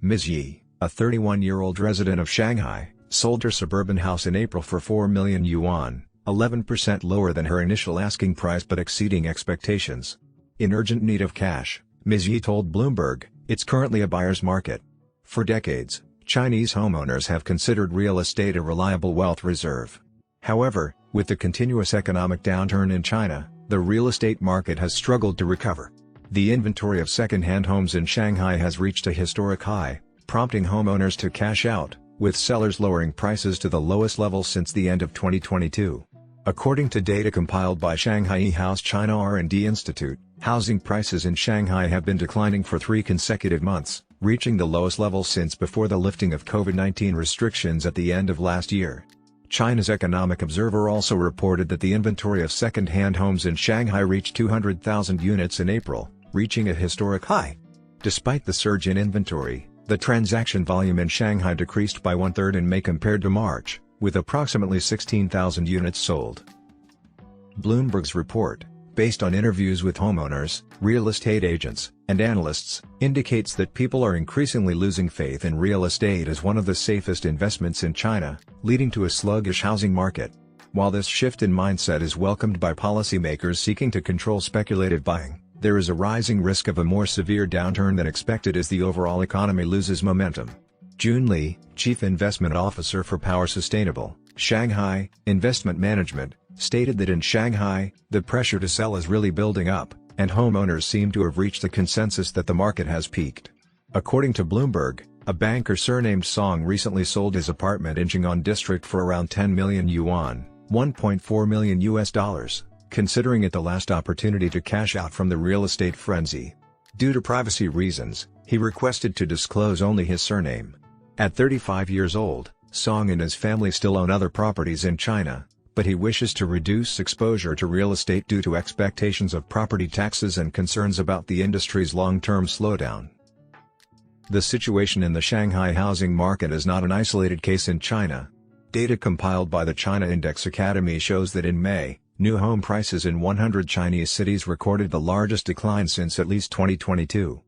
Ms. Yi, a 31-year-old resident of Shanghai, sold her suburban house in April for 4 million yuan, 11% lower than her initial asking price but exceeding expectations. In urgent need of cash, Ms. Yi told Bloomberg, "It's currently a buyer's market." For decades, Chinese homeowners have considered real estate a reliable wealth reserve. However, with the continuous economic downturn in China, the real estate market has struggled to recover. The inventory of second-hand homes in Shanghai has reached a historic high, prompting homeowners to cash out, with sellers lowering prices to the lowest level since the end of 2022. According to data compiled by Shanghai House China R&D Institute, housing prices in Shanghai have been declining for 3 consecutive months, reaching the lowest level since before the lifting of COVID-19 restrictions at the end of last year. China's Economic Observer also reported that the inventory of second-hand homes in Shanghai reached 200,000 units in April, reaching a historic high. Despite the surge in inventory, the transaction volume in Shanghai decreased by 1/3 in May compared to March, with approximately 16,000 units sold. Bloomberg's report, based on interviews with homeowners, real estate agents, and analysts, indicates that people are increasingly losing faith in real estate as one of the safest investments in China, leading to a sluggish housing market. While this shift in mindset is welcomed by policymakers seeking to control speculative buying, there is a rising risk of a more severe downturn than expected as the overall economy loses momentum. Jun Li, Chief Investment Officer for Power Sustainable, Shanghai Investment Management, stated that in Shanghai, the pressure to sell is really building up, and homeowners seem to have reached the consensus that the market has peaked. According to Bloomberg, a banker surnamed Song recently sold his apartment in Shanghai district for around 10 million yuan, $1.4 million, considering it the last opportunity to cash out from the real estate frenzy. Due to privacy reasons, he requested to disclose only his surname. At 35 years old, Song and his family still own other properties in China, but he wishes to reduce exposure to real estate due to expectations of property taxes and concerns about the industry's long-term slowdown. The situation in the Shanghai housing market is not an isolated case in China. Data compiled by the China Index Academy shows that in May, new home prices in 100 Chinese cities recorded the largest decline since at least 2022.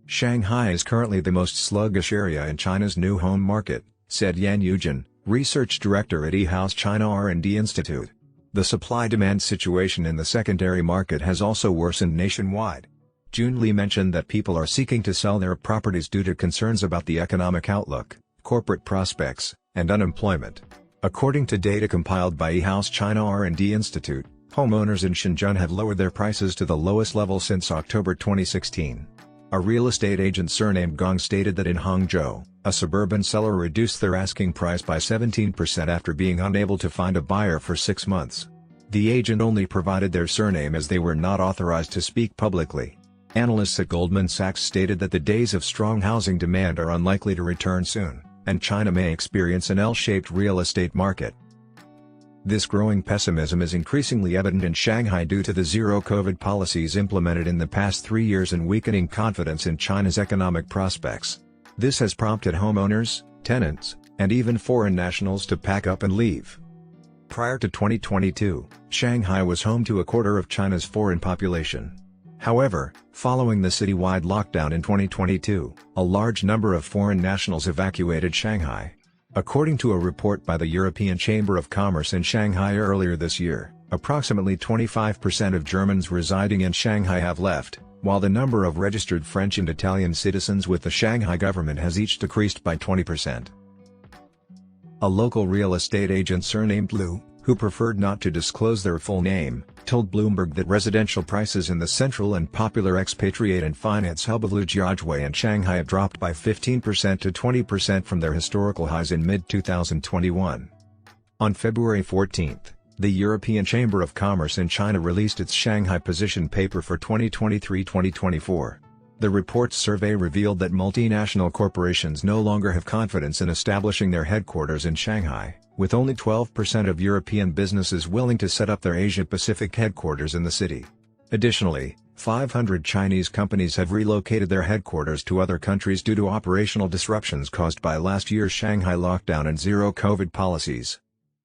Shanghai is currently the most sluggish area in China's new home market, said Yan Yujin, research director at House China R&D Institute. The supply-demand situation in the secondary market has also worsened nationwide. Jun Li mentioned that people are seeking to sell their properties due to concerns about the economic outlook, corporate prospects, and unemployment. According to data compiled by House China R&D Institute, homeowners in Shenzhen have lowered their prices to the lowest level since October 2016. A real estate agent surnamed Gong stated that in Hangzhou, a suburban seller reduced their asking price by 17% after being unable to find a buyer for 6 months. The agent only provided their surname as they were not authorized to speak publicly. Analysts at Goldman Sachs stated that the days of strong housing demand are unlikely to return soon, and China may experience an L-shaped real estate market. This growing pessimism is increasingly evident in Shanghai due to the zero-COVID policies implemented in the past 3 years and weakening confidence in China's economic prospects. This has prompted homeowners, tenants, and even foreign nationals to pack up and leave. Prior to 2022, Shanghai was home to a quarter of China's foreign population. However, following the citywide lockdown in 2022, a large number of foreign nationals evacuated Shanghai. According to a report by the European Chamber of Commerce in Shanghai earlier this year, approximately 25% of Germans residing in Shanghai have left, while the number of registered French and Italian citizens with the Shanghai government has each decreased by 20%. A local real estate agent surnamed Liu, who preferred not to disclose their full name, told Bloomberg that residential prices in the central and popular expatriate and finance hub of Lujiazui and Shanghai have dropped by 15% to 20% from their historical highs in mid-2021. On February 14, the European Chamber of Commerce in China released its Shanghai Position Paper for 2023-2024. The report's survey revealed that multinational corporations no longer have confidence in establishing their headquarters in Shanghai, with only 12% of European businesses willing to set up their Asia-Pacific headquarters in the city. Additionally, 500 Chinese companies have relocated their headquarters to other countries due to operational disruptions caused by last year's Shanghai lockdown and zero-COVID policies.